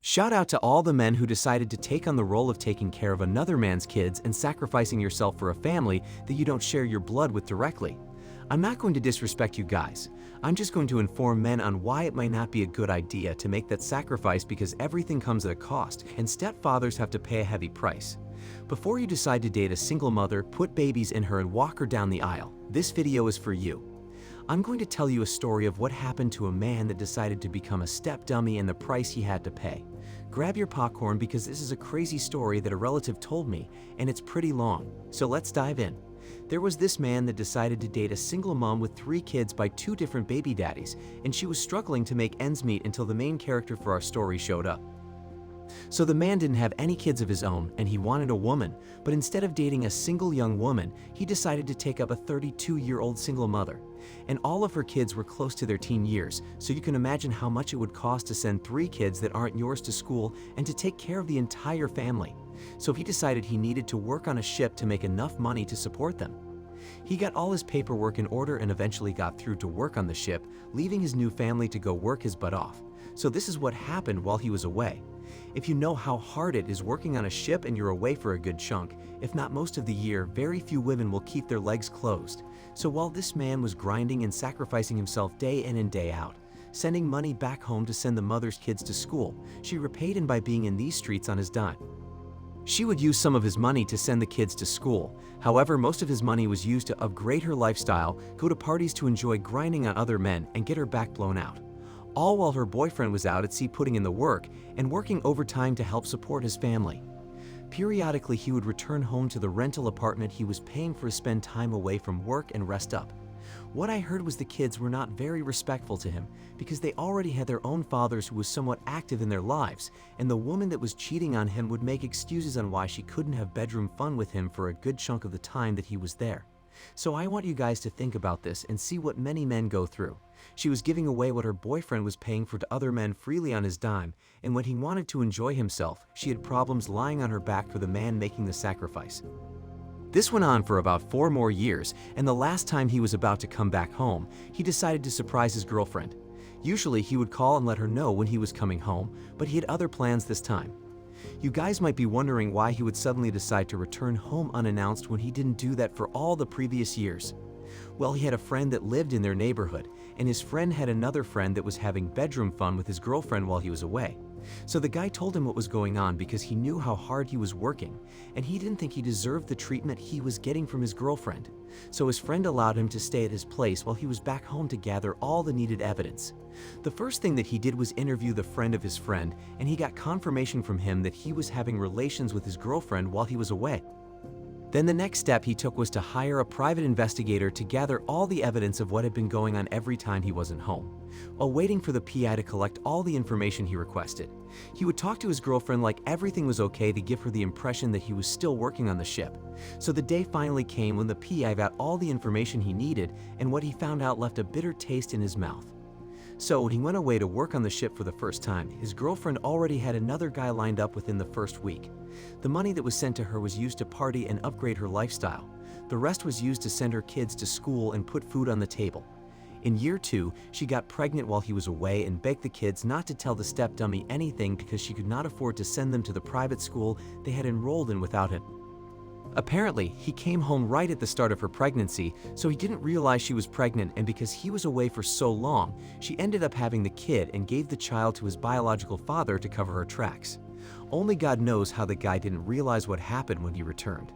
Shout out to all the men who decided to take on the role of taking care of another man's kids and sacrificing yourself for a family that you don't share your blood with directly. I'm not going to disrespect you guys. I'm just going to inform men on why it might not be a good idea to make that sacrifice, because everything comes at a cost and stepfathers have to pay a heavy price. Before you decide to date a single mother, put babies in her and walk her down the aisle, this video is for you. I'm going to tell you a story of what happened to a man that decided to become a step dummy and the price he had to pay. Grab your popcorn because this is a crazy story that a relative told me, and it's pretty long, so let's dive in. There was this man that decided to date a single mom with 3 kids by 2 different baby daddies, and she was struggling to make ends meet until the main character for our story showed up. So the man didn't have any kids of his own, and he wanted a woman, but instead of dating a single young woman, he decided to take up a 32-year-old single mother. And all of her kids were close to their teen years, so you can imagine how much it would cost to send 3 kids that aren't yours to school and to take care of the entire family. So he decided he needed to work on a ship to make enough money to support them. He got all his paperwork in order and eventually got through to work on the ship, leaving his new family to go work his butt off. So this is what happened while he was away. If you know how hard it is working on a ship and you're away for a good chunk, if not most of the year, very few women will keep their legs closed. So while this man was grinding and sacrificing himself day in and day out, sending money back home to send the mother's kids to school, she repaid him by being in these streets on his dime. She would use some of his money to send the kids to school. However, most of his money was used to upgrade her lifestyle, go to parties to enjoy grinding on other men, and get her back blown out. All while her boyfriend was out at sea putting in the work and working overtime to help support his family. Periodically, he would return home to the rental apartment he was paying for to spend time away from work and rest up. What I heard was the kids were not very respectful to him because they already had their own fathers who was somewhat active in their lives, and the woman that was cheating on him would make excuses on why she couldn't have bedroom fun with him for a good chunk of the time that he was there. So I want you guys to think about this and see what many men go through. She was giving away what her boyfriend was paying for to other men freely on his dime, and when he wanted to enjoy himself, she had problems lying on her back for the man making the sacrifice. This went on for about 4 more years, and the last time he was about to come back home, he decided to surprise his girlfriend. Usually he would call and let her know when he was coming home, but he had other plans this time. You guys might be wondering why he would suddenly decide to return home unannounced when he didn't do that for all the previous years. Well, he had a friend that lived in their neighborhood, and his friend had another friend that was having bedroom fun with his girlfriend while he was away. So the guy told him what was going on because he knew how hard he was working, and he didn't think he deserved the treatment he was getting from his girlfriend. So his friend allowed him to stay at his place while he was back home to gather all the needed evidence. The first thing that he did was interview the friend of his friend, and he got confirmation from him that he was having relations with his girlfriend while he was away. Then the next step he took was to hire a private investigator to gather all the evidence of what had been going on every time he wasn't home. While waiting for the PI to collect all the information he requested, he would talk to his girlfriend like everything was okay to give her the impression that he was still working on the ship. So the day finally came when the PI got all the information he needed, and what he found out left a bitter taste in his mouth. So when he went away to work on the ship for the first time, his girlfriend already had another guy lined up within the first week. The money that was sent to her was used to party and upgrade her lifestyle. The rest was used to send her kids to school and put food on the table. In year 2, she got pregnant while he was away and begged the kids not to tell the step-dummy anything because she could not afford to send them to the private school they had enrolled in without him. Apparently, he came home right at the start of her pregnancy, so he didn't realize she was pregnant, and because he was away for so long, she ended up having the kid and gave the child to his biological father to cover her tracks. Only God knows how the guy didn't realize what happened when he returned.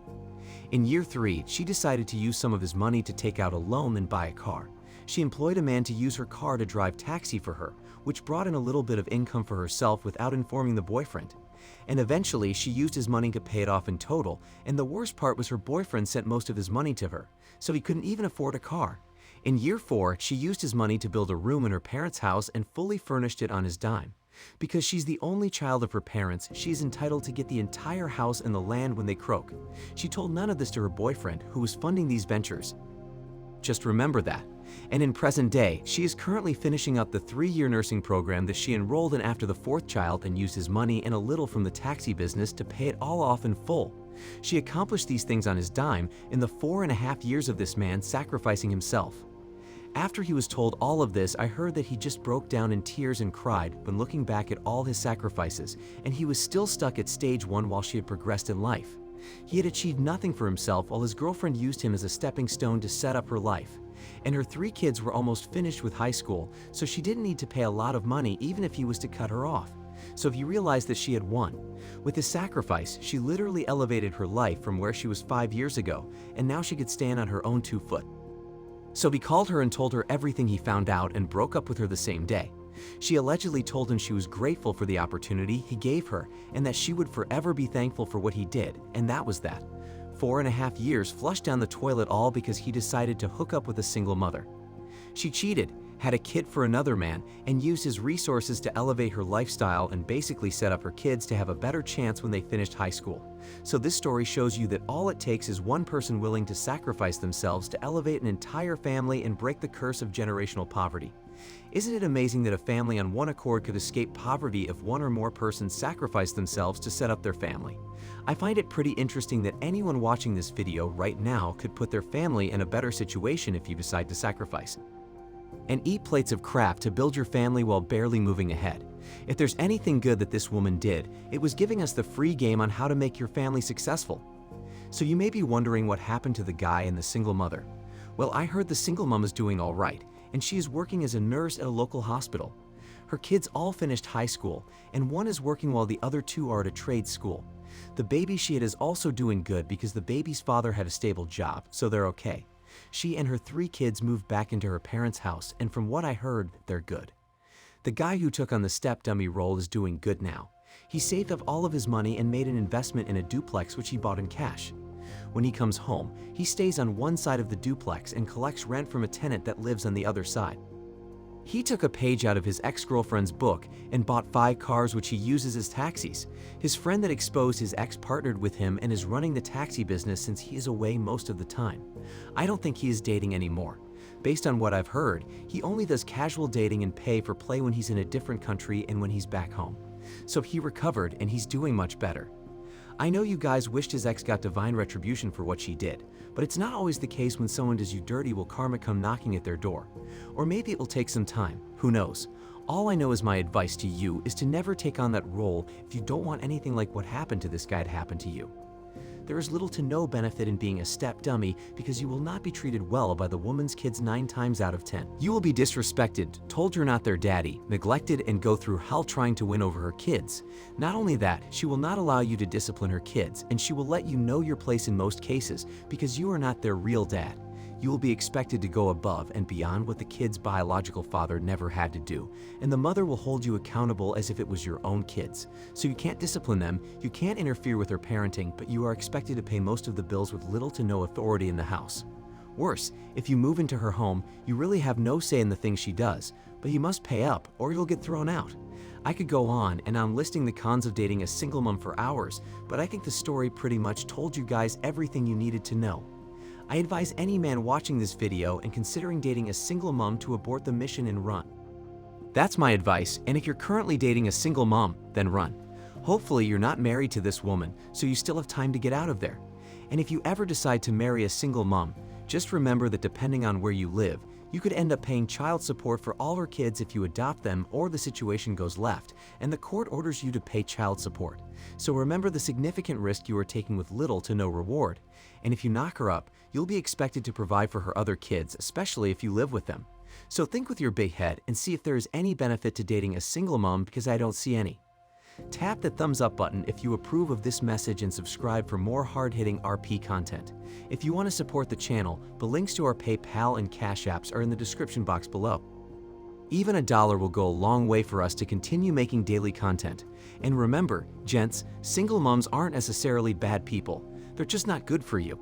In year 3, she decided to use some of his money to take out a loan and buy a car. She employed a man to use her car to drive taxi for her, which brought in a little bit of income for herself without informing the boyfriend. And eventually, she used his money to pay it off in total, and the worst part was her boyfriend sent most of his money to her, so he couldn't even afford a car. In year 4, she used his money to build a room in her parents' house and fully furnished it on his dime. Because she's the only child of her parents, she's entitled to get the entire house and the land when they croak. She told none of this to her boyfriend, who was funding these ventures. Just remember that. And in present day, she is currently finishing up the 3-year nursing program that she enrolled in after the 4th child and used his money and a little from the taxi business to pay it all off in full. She accomplished these things on his dime in the 4.5 years of this man sacrificing himself. After he was told all of this, I heard that he just broke down in tears and cried when looking back at all his sacrifices, and he was still stuck at stage 1 while she had progressed in life. He had achieved nothing for himself while his girlfriend used him as a stepping stone to set up her life. And her 3 kids were almost finished with high school, so she didn't need to pay a lot of money even if he was to cut her off. So if you realize that she had won. With his sacrifice, she literally elevated her life from where she was 5 years ago, and now she could stand on her own 2 feet. So he called her and told her everything he found out and broke up with her the same day. She allegedly told him she was grateful for the opportunity he gave her and that she would forever be thankful for what he did, and that was that. 4.5 years flushed down the toilet, all because he decided to hook up with a single mother. She cheated, had a kid for another man, and used his resources to elevate her lifestyle and basically set up her kids to have a better chance when they finished high school. So this story shows you that all it takes is one person willing to sacrifice themselves to elevate an entire family and break the curse of generational poverty. Isn't it amazing that a family on one accord could escape poverty if one or more persons sacrificed themselves to set up their family? I find it pretty interesting that anyone watching this video right now could put their family in a better situation if you decide to sacrifice and eat plates of crap to build your family while barely moving ahead. If there's anything good that this woman did, it was giving us the free game on how to make your family successful. So you may be wondering what happened to the guy and the single mother. Well, I heard the single mom is doing all right, and she is working as a nurse at a local hospital. Her kids all finished high school, and one is working while the other 2 are at a trade school. The baby she had is also doing good because the baby's father had a stable job, so they're okay. She and her 3 kids moved back into her parents' house, and from what I heard, they're good. The guy who took on the step dummy role is doing good now. He saved up all of his money and made an investment in a duplex which he bought in cash. When he comes home, he stays on one side of the duplex and collects rent from a tenant that lives on the other side. He took a page out of his ex-girlfriend's book and bought 5 cars which he uses as taxis. His friend that exposed his ex partnered with him and is running the taxi business since he is away most of the time. I don't think he is dating anymore. Based on what I've heard, he only does casual dating and pay for play when he's in a different country and when he's back home. So he recovered and he's doing much better. I know you guys wished his ex got divine retribution for what she did, but it's not always the case. When someone does you dirty, will karma come knocking at their door? Or maybe it will take some time, who knows? All I know is my advice to you is to never take on that role if you don't want anything like what happened to this guy to happen to you. There is little to no benefit in being a step dummy because you will not be treated well by the woman's kids 9 times out of 10. You will be disrespected, told you're not their daddy, neglected, and go through hell trying to win over her kids. Not only that, she will not allow you to discipline her kids, and she will let you know your place in most cases because you are not their real dad. You will be expected to go above and beyond what the kid's biological father never had to do, and the mother will hold you accountable as if it was your own kids. So you can't discipline them, you can't interfere with their parenting, but you are expected to pay most of the bills with little to no authority in the house. Worse, if you move into her home, you really have no say in the things she does, but you must pay up or you'll get thrown out. I could go on and on listing the cons of dating a single mom for hours, but I think the story pretty much told you guys everything you needed to know. I advise any man watching this video and considering dating a single mom to abort the mission and run. That's my advice, and if you're currently dating a single mom, then run. Hopefully you're not married to this woman, so you still have time to get out of there. And if you ever decide to marry a single mom, just remember that depending on where you live, you could end up paying child support for all her kids if you adopt them or the situation goes left and the court orders you to pay child support. So remember the significant risk you are taking with little to no reward. And if you knock her up, you'll be expected to provide for her other kids, especially if you live with them. So think with your big head and see if there is any benefit to dating a single mom, because I don't see any. Tap the thumbs up button if you approve of this message and subscribe for more hard-hitting RP content. If you want to support the channel, the links to our PayPal and Cash Apps are in the description box below. Even $1 will go a long way for us to continue making daily content. And remember, gents, single moms aren't necessarily bad people. They're just not good for you.